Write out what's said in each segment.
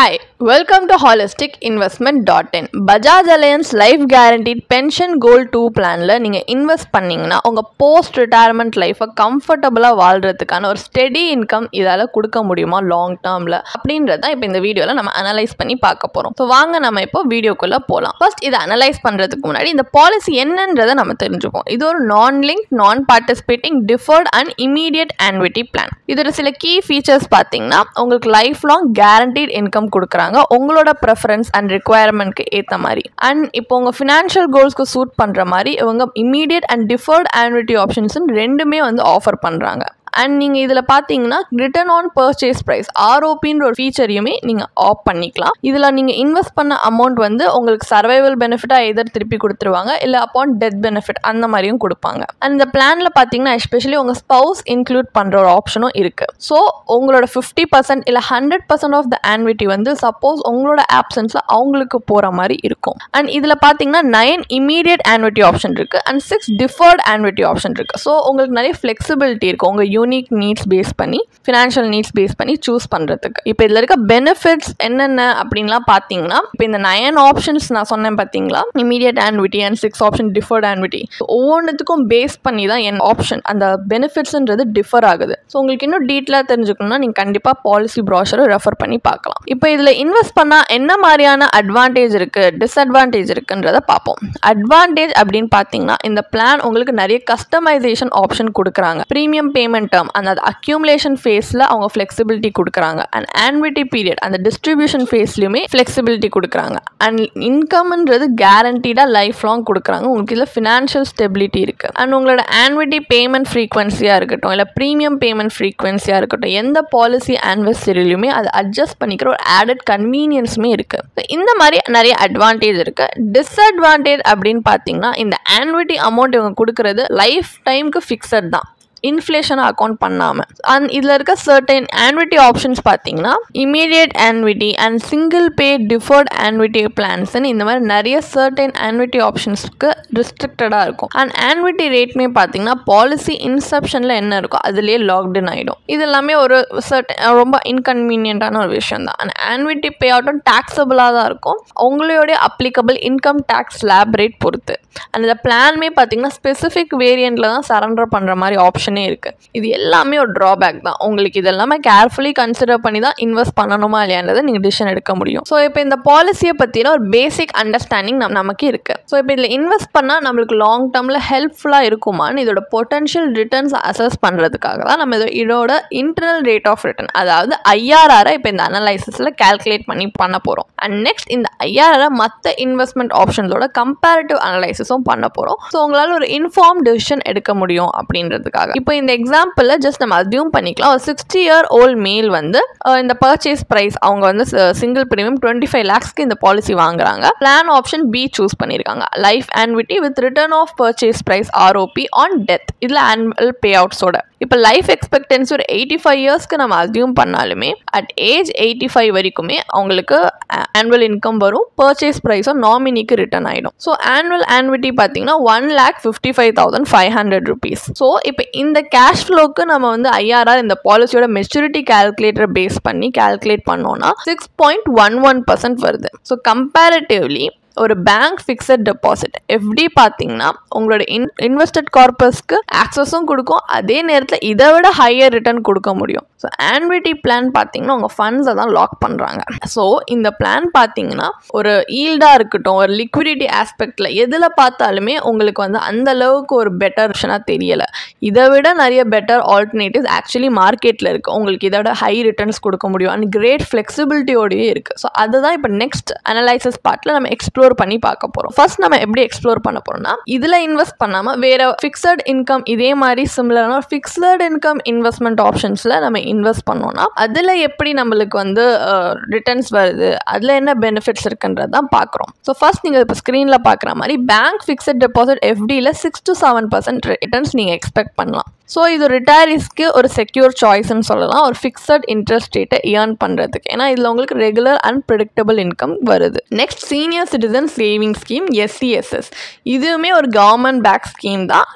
Hi, welcome to holisticinvestment.in. Bajaj Allianz Life Guaranteed Pension Goal 2 பிளான்ல நீங்க invest பண்ணீங்கன்னா உங்க போஸ்ட் ரிட்டையர்மெண்ட் லைஃபை கம்ஃபர்டபுளா வாழ்றதுக்கான ஒரு ஸ்டெடி இன்கம் இதால கொடுக்க முடியுமா லாங் டேர்ம்ல அப்படின்றத இப்போ இந்த வீடியோல நம்ம அனலைஸ் பண்ணி பார்க்க போறோம். ஸோ வாங்க நம்ம இப்போ வீடியோக்குள்ள போகலாம். ஃபர்ஸ்ட் இதை அனலைஸ் பண்றதுக்கு முன்னாடி இந்த பாலிசி என்னன்றதை நம்ம தெரிஞ்சுப்போம். இது ஒரு நான் லிங்க் நான் participating deferred and immediate annuity plan. இதோட சில கீ ஃபீச்சர்ஸ் பார்த்தீங்கன்னா உங்களுக்கு லைஃப் லாங் கேரண்டீட் இன்கம் கொடுக்குறாங்க உங்களோட ப்ரெஃபரன்ஸ் அண்ட் ரிக்வயர்மெண்ட்க்கு ஏற்ற மாதிரி. அண்ட் இப்போ உங்கள் ஃபினான்ஷியல் கோல்ஸ்க்கு சூட் பண்ணுற மாதிரி இவங்க immediate and deferred annuity options ரெண்டுமே ஆஃபர் பண்ணுறாங்க. அண்ட் நீங்கள் இதில் பார்த்தீங்கன்னா ரிட்டர்ன் ஆன் பர்ச்சேஸ் ப்ரைஸ் ஆர்ஓபின்ற ஒரு ஃபீச்சரையுமே நீங்கள் ஆஃப் பண்ணிக்கலாம். இதில் நீங்கள் இன்வெஸ்ட் பண்ண அமௌண்ட் உங்களுக்கு சர்வைவல் பெனிஃபிட்டாக எதிர் திருப்பி கொடுத்துருவாங்க, இல்லை அப்பான் டெத் பெனிஃபிட் அந்த மாதிரியும் கொடுப்பாங்க. அண்ட் இந்த பிளானில் பார்த்தீங்கன்னா எஸ்பெஷலி உங்கள் ஸ்பவுஸ் இன்க்ளூட் பண்ணுற ஒரு ஆப்ஷனும் இருக்குது. ஸோ உங்களோட 50% இல்லை 100% ஆஃப் த ஆன்விட்டி சப்போஸ் உங்களோட ஆப்சன்ஸில் அவங்களுக்கு போகிற மாதிரி இருக்கும். அண்ட் இதில் பார்த்தீங்கன்னா 9 இமீடியட் ஆன்விட்டி ஆப்ஷன் இருக்குது அண்ட் 6 டிஃபர்ட் ஆன்விட்டி ஆப்ஷன் இருக்குது. ஸோ உங்களுக்கு நிறைய ஃப்ளெக்சிபிலிட்டி இருக்குது உங்கள் யூனிக் நீட்ஸ் பேஸ் பண்ணி ஃபினான்ஷியல் நீட்ஸ் பேஸ் பண்ணி சூஸ் பண்ணுறதுக்கு. இப்போ இதில் இருக்க பெனிஃபிட்ஸ் என்னென்ன அப்படின்லாம் பார்த்தீங்கன்னா இப்போ இந்த 9 ஆப்ஷன்ஸ் நான் சொன்னேன் பார்த்தீங்களா, immediate annuity and 6 option deferred annuity, ஒவ்வொன்றுத்துக்கும் பேஸ் பண்ணி தான் என் ஆப்ஷன் அந்த பெனிஃபிட்ஸ்ன்றது டிஃபர் ஆகுது. ஸோ உங்களுக்கு இன்னும் டீட்டெயிலாக தெரிஞ்சுக்கணும்னா நீங்கள் கண்டிப்பாக பாலிசி ப்ராஷரை ரெஃபர் பண்ணி பார்க்கலாம். இப்போ இதில் இன்வெஸ்ட் பண்ணால் என்ன மாதிரியான அட்வான்டேஜ் இருக்குது டிஸ்அட்வான்டேஜ் இருக்குன்றதை பார்ப்போம். அட்வான்டேஜ் அப்படின்னு பார்த்தீங்கன்னா இந்த பிளான் உங்களுக்கு நிறைய கஸ்டமைசேஷன் ஆப்ஷன் கொடுக்குறாங்க. ப்ரீமியம் பேமெண்ட் டேர்ம் அந்த அக்யூமுலேஷன் ஃபேஸில் அவங்க ஃப்ளெக்சிபிலிட்டி கொடுக்குறாங்க. அண்ட் ஆன்விட்டி பீரியட் அந்த டிஸ்ட்ரிபியூஷன் ஃபேஸ்லையுமே ஃப்ளெக்சிபிலிட்டி கொடுக்குறாங்க. அண்ட் இன்கம்ன்றது கேரண்டீடாக லைஃப் லாங் கொடுக்குறாங்க. உங்களுக்கு இதில் ஃபினான்ஷியல் ஸ்டெபிலிட்டி இருக்குது. அண்ட் உங்களோட ஆன்விட்டி பேமெண்ட் ஃப்ரீக்வன்சியாக இருக்கட்டும் இல்லை ப்ரீமியம் பேமெண்ட் ஃப்ரீக்வன்சியாக இருக்கட்டும் எந்த பாலிசி ஆனிவர்சரியிலுமே அதை அட்ஜஸ்ட் பண்ணிக்கிற ஒரு ஆடட் கன்வீனியன்ஸுமே இருக்குது. இந்த மாதிரி நிறைய அட்வான்டேஜ் இருக்குது. டிஸ்அட்வான்டேஜ் அப்படின்னு பார்த்தீங்கன்னா இந்த ஆன்விட்டி அமௌண்ட் இவங்க கொடுக்குறது லைஃப் டைமுக்கு ஃபிக்ஸட் தான், இன்ஃப்ளேஷனை அக்கௌண்ட் பண்ணாமல். அண்ட் இதில் இருக்க சர்டன் ஆன்விட்டி ஆப்ஷன்ஸ் பார்த்தீங்கன்னா immediate annuity and single pay deferred annuity பிளான்ஸ்ன்னு இந்த மாதிரி நிறைய சர்டன் ஆன்விட்டி ஆப்ஷன்ஸ்க்கு ரெஸ்ட்ரிக்டடாக இருக்கும். அண்ட் ஆன்விட்டி ரேட்மே பார்த்தீங்கன்னா பாலிசி இன்செப்ஷனில் என்ன இருக்கோ அதுலேயே லாக்டின் ஆகிடும். இது எல்லாமே ஒரு சர்டன் ரொம்ப இன்கன்வீனியன்ட்டான ஒரு விஷயம் தான். அண்ட் ஆன்விட்டி பே அவுட்டும் டாக்ஸபிளாக தான் இருக்கும் உங்களுடைய applicable income tax slab rate பொறுத்து. அண்ட் இந்த பிளான்மே பார்த்தீங்கன்னா ஸ்பெசிஃபிக் வேரியண்ட்டில் தான் சரண்டர் பண்ணுற மாதிரி ஆப்ஷன் இருக்கு. இது எல்லாமே ஒரு டிராபேக் தான். உங்களுக்கு இது எல்லாமே கேர்ஃபுல்லி கன்சிடர் பண்ணி தான் இன்வெஸ்ட் பண்ணணுமா இல்லையான்றதை நீங்கள் டிசிஷன் எடுக்க முடியும். ஸோ இப்போ இந்த பாலிசியை பற்றின ஒரு பேசிக் அண்டர்ஸ்டாண்டிங் நமக்கு இருக்கு. ஸோ இப்போ இதில் இன்வெஸ்ட் பண்ணால் நம்மளுக்கு லாங் டேர்மில் ஹெல்ப்ஃபுல்லாக இருக்குமான்னு இதோட பொட்டன்ஷியல் ரிட்டர்ன்ஸ் அசஸ் பண்ணுறதுக்காக தான் நம்ம இதோட இன்டர்னல் ரேட் ஆஃப் ரிட்டர்ன் அதாவது ஐஆர்ஆரை இப்போ இந்த அனலைசிஸில் கால்குலேட் பண்ண போகிறோம். அண்ட் நெக்ஸ்ட் இந்த ஐஆர்ஆரை மற்ற இன்வெஸ்ட்மெண்ட் ஆப்ஷன்ஸோட கம்பேரிட்டிவ் அனலைசிஸும் பண்ண போகிறோம். ஸோ உங்களால் ஒரு இன்ஃபார்ம் டிசிஷன் எடுக்க முடியும் அப்படின்றதுக்காக. இப்போ இந்த எக்ஸாம்பிளில் ஜஸ்ட் நம்ம அசியூம் பண்ணிக்கலாம். ஒரு 60-year-old மேல் இந்த பர்ச்சேஸ் ப்ரைஸ் அவங்க சிங்கிள் ப்ரீமியம் 25 lakhsக்கு இந்த பாலிசி வாங்குறாங்க. பிளான் ஆப்ஷன் பி சூஸ் பண்ணியிருக்காங்க. Life annuity with return of purchase price ROP on death. இதில் ஆனுவல் பே அவுட்ஸோட இப்போ லைஃப் எக்ஸ்பெக்டன்சி ஒரு 85 yearsக்கு நம்ம அசியூம் பண்ணாலுமே அட் ஏஜ் 85 வரைக்குமே அவங்களுக்கு ஆனுவல் இன்கம் வரும். பர்ச்சேஸ் ப்ரைஸும் நாமினிக்கு ரிட்டர்ன் ஆகிடும். ஸோ ஆனுவல் ஆன்விட்டி பார்த்தீங்கன்னா 1,55,500 rupees. ஸோ இப்போ இந்த கேஷ் ஃப்ளோக்கு நம்ம ஐஆர்ஆர் இந்த பாலிசியோட மெச்சூரிட்டி கால்குலேட்டர் பேஸ் பண்ணி கால்குலேட் பண்ணோம்னா 6.11% வருது. ஸோ கம்பேரிட்டிவ்லி ஒரு பேங்க் ஃபிக்ஸட் டெபாசிட் எஃப்டி பார்த்தீங்கன்னா உங்களோட இன்வெஸ்டட் கார்பஸ்க்கு ஆக்சஸும் கொடுக்கும், அதே நேரத்தில் இதை விட ஹையர் ரிட்டர்ன் கொடுக்க முடியும். ஸோ ஆன்விட்டி பிளான் பார்த்தீங்கன்னா உங்கள் ஃபண்ட்ஸை தான் லாக் பண்ணுறாங்க. ஸோ இந்த பிளான் பார்த்தீங்கன்னா ஒரு ஈல்டாக இருக்கட்டும் ஒரு லிக்விடிட்டி ஆஸ்பெக்டில் எதில் பார்த்தாலுமே உங்களுக்கு அந்த அளவுக்கு ஒரு பெட்டர் ஆப்ஷனாக தெரியலை. இதை விட நிறைய பெட்டர் ஆல்டர்னேட்டிவ்ஸ் ஆக்சுவலி மார்க்கெட்டில் இருக்குது. உங்களுக்கு இதை விட ஹை ரிட்டர்ன்ஸ் கொடுக்க முடியும் அண்ட் கிரேட் ஃப்ளெக்சிபிலிட்டியோடயே இருக்குது. ஸோ அதுதான் இப்போ நெக்ஸ்ட் அனலைசிஸ் பார்ட்டில் நம்ம எக்ஸ்ப்ளோர் பண்ணி பார்க்க போறோம். ஃபர்ஸ்ட் நம்ம எப்படி எக்ஸ்ப்ளோர் பண்ண போறோம்னா இதுல இன்வெஸ்ட் பண்ணாம வேற ஃபிக்ஸட் இன்கம் இதே மாதிரி சிமிலரான ஒரு ஃபிக்ஸட் இன்கம் இன்வெஸ்ட்மெண்ட் ஆப்ஷன்ஸ்ல நம்ம இன்வெஸ்ட் பண்ணோம்னா அதுல எப்படி நம்மளுக்கு ரிட்டர்ன்ஸ் வருது அதுல என்ன பெனிஃபிட்ஸ் இருக்குன்றது தான் பார்க்குறோம். ஸோ ஃபர்ஸ்ட் நீங்க இப்போ ஸ்க்ரீன்ல பார்க்குற மாதிரி பேங்க் ஃபிக்ஸட் டெபாசிட் எஃப்டியில் 6 to 7% ரிட்டர்ன்ஸ் நீங்க எக்ஸ்பெக்ட் பண்ணலாம். ஸோ இது ரிட்டையரிஸ்க்கு ஒரு செக்யூர் சாய்ஸ்ன்னு சொல்லலாம் ஒரு ஃபிக்ஸட் இன்ட்ரெஸ்ட் ரேட்டை ஏர்ன் பண்ணுறதுக்கு. ஏன்னா இதில் உங்களுக்கு ரெகுலர் அண்ட் ப்ரெடிக்டபிள் இன்கம் வருது. Next senior citizen saving scheme SCSS இதுவுமே ஒரு கவர்மெண்ட் பேக் ஸ்கீம் தான்.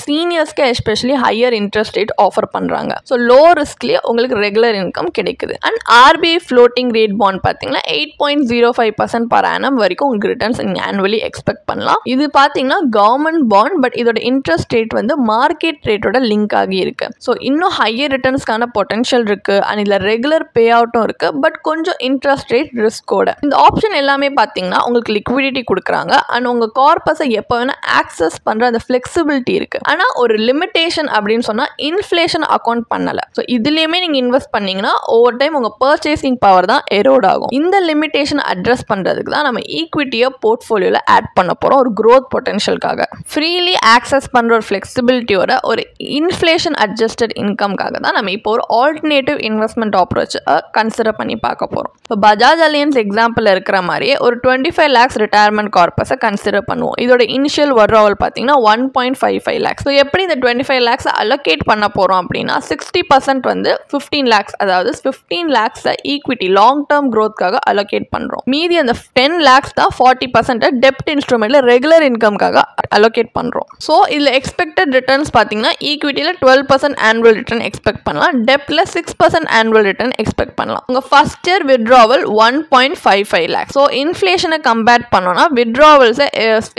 சீனியர்ஸ்க்கு especially higher interest rate offer பண்ணுறாங்க. ஸோ லோ ரிஸ்க்லேயே உங்களுக்கு ரெகுலர் இன்கம் கிடைக்குது. And RBI floating rate bond பார்த்தீங்கன்னா 8.05% per annum வரைக்கும் உங்களுக்கு ரிட்டர்ன்ஸ் நீங்கள் ஆனுவலி எக்ஸ்பெக்ட் பண்ணலாம். இது பார்த்தீங்கன்னா கவர்மெண்ட் பாண்ட், பட் இதோட இன்ட்ரெஸ்ட் ரேட் வந்து மார்க்கெட் ரேட்டோட லிங்க் ஆகி இருக்கு. ஸோ இன்னும் ஹையர் ரிட்டர்ன்ஸ்க்கான பொட்டன்ஷியல் இருக்கு. அண்ட் இதில் ரெகுலர் பே அவுட்டும் இருக்கு, பட் கொஞ்சம் இன்ட்ரெஸ்ட் ரேட் ரிஸ்கோட. இந்த ஆப்ஷன் எல்லாமே பார்த்தீங்கன்னா உங்களுக்கு லிக்விடிட்டி கொடுக்குறாங்க. அண்ட் உங்கள் கார்பஸை எப்போ வேணால் ஆக்சஸ் பண்ணுற அந்த ஃப்ளெக்சிபிலிட்டி இருக்கு. ஆனால் ஒரு லிமிட்டேஷன் அப்படின்னு சொன்னால் இன்ஃப்ளேஷன் அக்கௌண்ட் பண்ணலை. ஸோ இதுலேயுமே நீங்கள் இன்வெஸ்ட் பண்ணீங்கன்னா ஓவர் டைம் உங்கள் பர்ச்சேசிங் பவர் தான் எரோட் ஆகும். இந்த லிமிட்டேஷன் அட்ரஸ் பண்ணுறதுக்கு தான் நம்ம ஈக்விட்டியை போர்ட்ஃபோலியோவில் ஆட் பண்ண போகிறோம். ஒரு க்ரோத் பொட்டன்ஷியலுக்காக ஃப்ரீலி ஆக்சஸ் பண்ணுற ஒரு ஃப்ளெக்சிபிலிட்டியோட ஒரு இன்ஃப்ளேஷன் அட்ஜஸ்டட் இன்கம்காக தான் நம்ம இப்போ ஒரு ஆல்டர்னேட்டிவ் இன்வெஸ்ட்மெண்ட் அப்ரோச் கன்சிடர் பண்ணி பார்க்க போகிறோம். இப்போ பஜாஜ் அலையன்ஸ் எக்ஸாம்பிள் இருக்கிற மாதிரியே ஒரு 25 lakhs ரிட்டையர்மெண்ட் கார்பஸை கன்சிடர் பண்ணுவோம். இதோட இனிஷியல் withdrawal பார்த்தீங்கன்னா 1.55 lakhs. ஸோ எப்படி இந்த 25 lakhs அலோகேட் பண்ண போகிறோம் அப்படின்னா 60% வந்து 15 lakhs, அதாவது 15 lakhs ஈக்விட்டி லாங் டேர்ம் க்ரோத்காக அலோகேட் பண்ணுறோம். மீதி அந்த 10 lakhs தான் 40% டெப்ட் இன்ஸ்ட்ருமெண்ட்ல ரெகுலர் இன்கம்காக அலோகேட் பண்ணுறோம். ஸோ இதில் எக்ஸ்பெக்டட் ரிட்டர்ன்ஸ் பார்த்தீங்கன்னா ஈக்விட்டியில் 12% ஆனுவல் ரிட்டர்ன் எக்ஸ்பெக்ட் பண்ணலாம், டெப்ட்ல 6% ஆனுவல் ரிட்டர்ன் எக்ஸ்பெக்ட் பண்ணலாம். உங்கள் first year withdrawal 1.55 lakhs. So இன்ஃப்ளேஷனை கம்பேர் பண்ணோம்னா withdrawals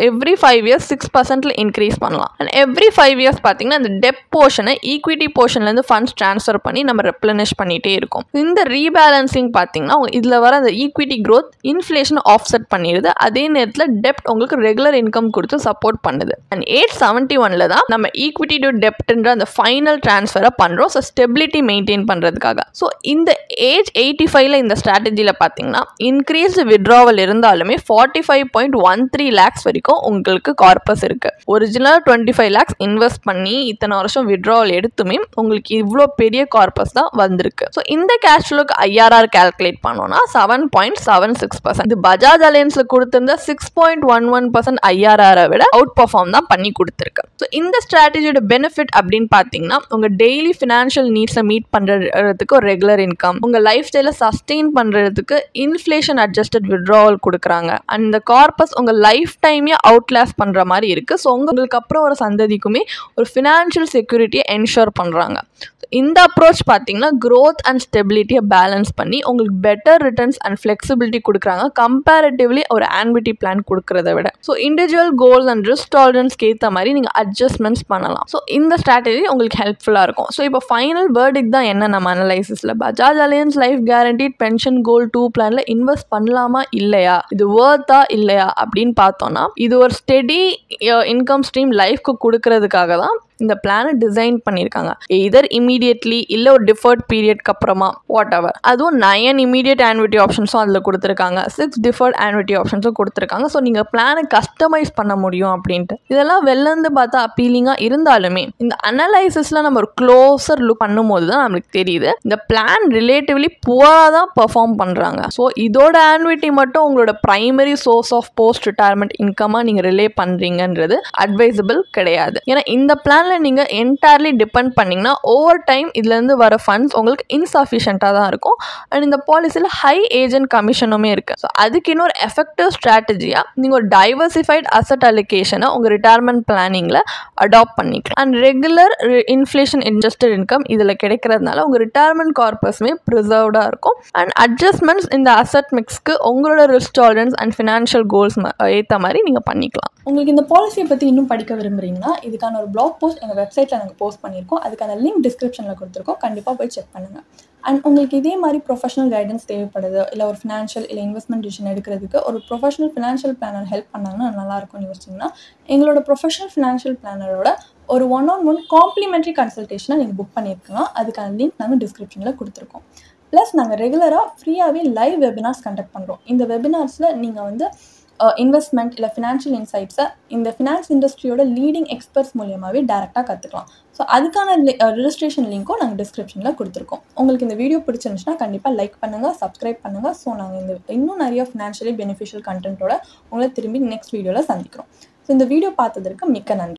எவ்ரி 5 years 6% இன்க்ரீஸ் பண்ணலாம். அண்ட் எவ்ரி 5 years பார்த்தீங்கன்னா இந்த டெப்ட் போர்ஷனை ஈக்விட்டி போர்ஷன்லேருந்து ஃபண்ட்ஸ் ட்ரான்ஸ்ஃபர் பண்ணி நம்ம ரெப்ளனிஷ் பண்ணிகிட்டே இருக்கும். இந்த ரீபேலன்சிங் பார்த்தீங்கன்னா இதில் வர அந்த ஈக்விட்டி க்ரோத் இன்ஃப்ளேஷன் ஆஃப்செட் பண்ணிடுது. அதே நேரத்தில் டெப்ட் உங்களுக்கு ரெகுலர் இன்கம் கொடுத்து சப்போர்ட் பண்ணுது. அண்ட் ஏஜ் 71 தான் நம்ம ஈக்விட்டி டு டெப்ட்ன்ற அந்த ஃபைனல் ட்ரான்ஸ்ஃபரை பண்ணுறோம். ஸோ ஸ்டெபிலிட்டி மெயின்டைன் பண்ணுறதுக்காக. ஸோ இந்த ஏஜ் 85ல இந்த ஸ்ட்ராட்டஜியில் பார்த்தீங்கன்னா இன்க்ரீஸ்டு withdrawal இருந்தாலுமே 45.13 lakhs வரைக்கும் உங்களுக்கு கார்பஸ் இருக்கு. ஒரிஜினல் 25 lakhs இன்வெஸ்ட் பண்ணி இத்தனை வருஷம் withdrawal எடுத்துமே உங்களுக்கு இவ்வளோ பெரிய கார்பஸ் தான் வந்திருக்கு. ஸோ இந்த கேஷ் ஃப்ளோக்கு IRR கால்குலேட் பண்ணோம்னா 7.76%. இது பஜாஜ் அலையன்ஸ்ல கொடுத்திருந்த 6.11% IRR விட அவுட் பர்ஃபார்ம் தான் பண்ணி கொடுத்துருக்கு. ஸோ இந்த ஸ்ட்ராட்டஜியோட பெனிஃபிட் அப்படின்னு பார்த்தீங்கன்னா உங்க டெய்லி ஃபினான்ஷியல் நீட்ஸை மீட் பண்றதுக்கு ஒரு ரெகுலர் இன்கம், உங்க லைஃப் ஸ்டைலை சஸ்டெயின் பண்றதுக்கு இன்ஃப்ளேஷன் அட்ஜஸ்டட் withdrawal கொடுக்குறாங்க. அண்ட் இந்த கார்பஸ் உங்க லைஃப் டைமே அவுட்லாஸ் பண்ற மாதிரி இருக்கு. ஸோ உங்களுக்கு அப்புறம் ஒரு சந்ததிக்குமே ஒரு ஃபினான்ஷியல் செக்யூரிட்டியை என்ஷோர் பண்றாங்க. இந்த அப்ரோச் பார்த்தீங்கன்னா க்ரோத் அண்ட் ஸ்டெபிலிட்டியை பேலன்ஸ் பண்ணி உங்களுக்கு பெட்டர் ரிட்டர்ன்ஸ் அண்ட் ஃப்ளெக்சிபிலிட்டி கொடுக்குறாங்க கம்பேரிட்டிவ்லி ஒரு ஆன்விட்டி பிளான் கொடுக்குறத விட. So individual goals and risk டாலரன்ஸ்க்கு ஏற்ற மாதிரி நீங்கள் அட்ஜஸ்ட்மெண்ட்ஸ் பண்ணலாம். ஸோ இந்த ஸ்ட்ராட்டஜி உங்களுக்கு ஹெல்ப்ஃபுல்லாக இருக்கும். ஸோ இப்போ ஃபைனல் வேர்டிக் தான் என்ன நம்ம அனலைசிஸில் Bajaj Allianz life guaranteed pension goal 2 பிளான்ல இன்வெஸ்ட் பண்ணலாமா இல்லையா, இது வர்த்தா இல்லையா அப்படின்னு பார்த்தோம்னா இது ஒரு ஸ்டெடி இன்கம் ஸ்ட்ரீம் லைஃப்க்கு கொடுக்கறதுக்காக தான் இந்த பிளானை டிசைன் பண்ணியிருக்காங்க. எய்தர் இமீடியட்லி இல்லை ஒரு டிஃபர்ட் பீரியட்க்கு அப்புறமா வாட் எவர். அதுவும் 9 இமீடியட் ஆன்விட்டி ஆப்ஷன்ஸும் அதில் கொடுத்துருக்காங்க, 6 டிஃபர்ட் ஆன்விட்டி ஆப்ஷன்ஸும் கொடுத்துருக்காங்க. ஸோ நீங்கள் பிளானை கஸ்டமைஸ் பண்ண முடியும் அப்படின்ட்டு. இதெல்லாம் வெளிலேருந்து பார்த்தா அப்பீலிங்காக இருந்தாலுமே இந்த அனலைசிஸில் நம்ம ஒரு க்ளோஸர் லுக் பண்ணும்போது தான் நம்மளுக்கு தெரியுது இந்த பிளான் ரிலேட்டிவ்லி புவராக தான் பெர்ஃபார்ம் பண்ணுறாங்க. ஸோ இதோட ஆன்விட்டி மட்டும் உங்களோட primary source of post retirement இன்கமாக நீங்கள் ரிலே பண்ணுறீங்கன்றது அட்வைசபிள் கிடையாது. ஏன்னா இந்த பிளான் நீங்க என்டையர்லி டிபெண்ட் பண்ணீங்கன்னா ஓவர் டைம் இதுல இருந்து வர ஃபண்ட்ஸ் உங்களுக்கு இன்சஃபிஷியன்ட்டா தான் இருக்கும். அண்ட் இந்த பாலிசியில் ஹை ஏஜென்ட் கமிஷனுமே இருக்கு. ஸோ அதுக்கு இன்னொரு எஃபெக்டிவ் ஸ்ட்ராட்டஜியா நீங்க ஒரு டைவர்சிஃபைட் அசட் அலோகேஷனை உங்க ரிட்டையர்மெண்ட் பிளானிங்ல அடாப்ட் பண்ணிக்கலாம். And regular inflation adjusted income இதுல கிடைக்கிறதுனால உங்க ரிட்டையர்மெண்ட் கார்பஸுமே ப்ரிசர்வ்டா இருக்கும். அண்ட் அட்ஜஸ்ட்மெண்ட்ஸ் இந்த அசட் மிக்ஸ்க்கு உங்களோட risk tolerance and financial goals ஏற்ற மாதிரி நீங்க பண்ணிக்கலாம். உங்களுக்கு இந்த பாலிசியை பற்றி இன்னும் படிக்க விரும்புகிறீங்கன்னா இதுக்கான ஒரு பிளாக் போஸ்ட் எங்கள் வெப்சைட்டில் நாங்கள் போஸ்ட் பண்ணியிருக்கோம். அதுக்கான லிங்க் டிஸ்கிரிப்ஷனில் கொடுத்துருக்கோம், கண்டிப்பாக போய் செக் பண்ணுங்கள். அண்ட் உங்களுக்கு இதே மாதிரி ப்ரொஃபஷனல் கைடன்ஸ் தேவைப்படுது, இல்லை ஒரு ஃபினான்ஷியல் இல்லை இன்வெஸ்ட்மெண்ட் டிசிஷன் எடுக்கிறதுக்கு ஒரு ப்ரொஃபஷனல் ஃபினான்ஷியல் பிளானர் ஹெல்ப் பண்ணாங்கன்னா நல்லாயிருக்கும்னு யோசிச்சிங்கன்னா எங்களோட ப்ரொஃபஷனல் ஃபினான்ஷியல் பிளானரோட ஒரு 1-on-1 காம்ப்ளிமெண்ட்ரி கன்சல்டேஷனை நீங்கள் புக் பண்ணியிருக்கலாம். அதுக்கான லிங்க் நாங்கள் டிஸ்கிரிப்ஷனில் கொடுத்துருக்கோம். ப்ளஸ் நாங்கள் ரெகுலராக ஃப்ரீயாகவே லைவ் வெபினார்ஸ் கண்டக்ட் பண்ணுறோம். இந்த வெபினார்ஸில் நீங்கள் வந்து இன்வெஸ்ட்மெண்ட் இல்லை ஃபினான்ஷியல் இன்சைட்ஸை இந்த ஃபினான்ஸ் இண்டஸ்ட்ரியோட லீடிங் எக்ஸ்பர்ட்ஸ் மூலியமாகவே டேரெக்டாக கற்றுக்கலாம். ஸோ அதுக்கான ரெஜிஸ்ட்ரேஷன் லிங்க்கும் நாங்கள் டிஸ்கிரிப்ஷனில் கொடுத்துருக்கோம். உங்களுக்கு இந்த வீடியோ பிடிச்சிருந்துச்சுன்னா கண்டிப்பாக லைக் பண்ணுங்கள், சப்ஸ்கிரைப் பண்ணுங்கள். ஸோ நாங்கள் இன்னும் நிறைய ஃபினான்ஷியலி பெனிஃபிஷியல் கண்டென்ட்டோட உங்களை திரும்பி நெக்ஸ்ட் வீடியோவில் சந்திக்கிறோம். ஸோ இந்த வீடியோ பார்த்ததற்கு மிக்க நன்றி.